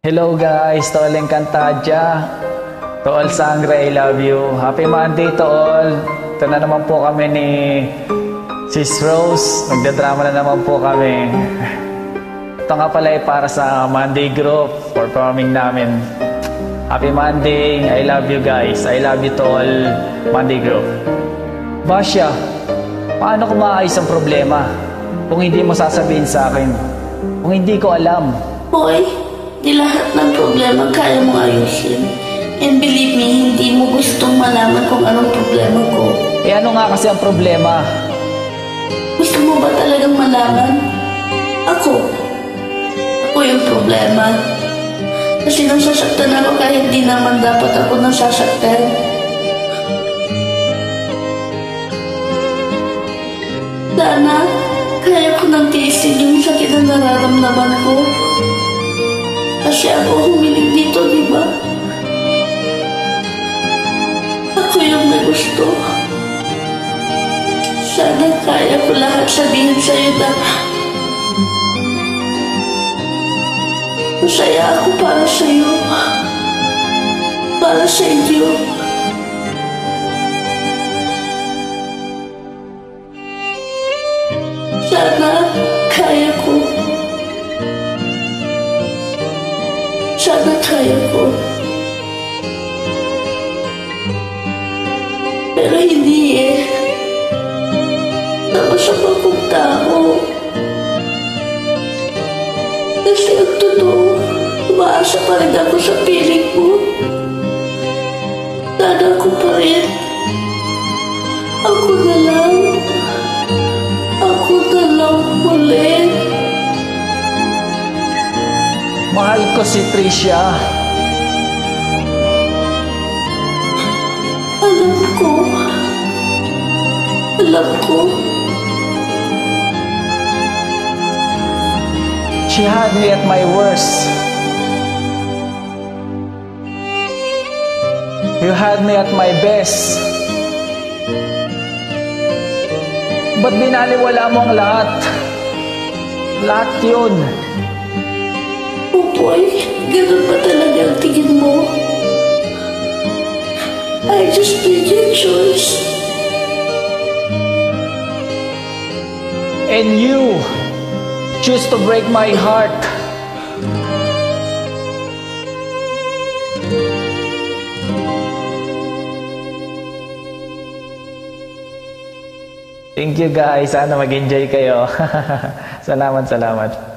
Hello guys, to all Encantadia, to all Sangre, I love you. Happy Monday to all. Ito na naman po kami ni Sis Rose. Magdadrama na naman po kami. Ito nga pala ay para sa Monday group performing namin. Happy Monday, I love you guys. I love you to all Monday group. Basya, paano ko maayos ang problema kung hindi mo sasabihin sa akin? Kung hindi ko alam? Boy, di lahat ng problema kaya mong ayusin. And believe me, hindi mo gustong malaman kung anong problema ko. Eh ano nga kasi ang problema? Gusto mo ba talagang malaman? Ako yung problema. Kasi nasasaktan ako kahit di naman dapat ako nasasaktan. Sana, kaya ko nang tiisin yung sakit na nararamdaman ko. Kasi ako humiling dito, di ba? Ako yung may gusto. Sana kaya ko lahat sabihin sa'yo na masaya ako para sa'yo. Para sa inyo. Sana kaya ko. Sana kaya ko. Pero hindi eh. Namasama akong tao. Kasi ang totoo, umaasa pa rin ako sa piling mo. Sana ako pa rin. Ako na lang. Ako na lang ulit. Mahal ko si Tricia. Alam ko. Alam ko. She had me at my worst. You had me at my best. Ba't binaliwala mo ang lahat? Lahat yun. Oh boy, ganun ba talaga ang tingin mo? I just made your choice. And you choose to break my heart. Thank you guys. Sana mag-enjoy kayo. Salamat.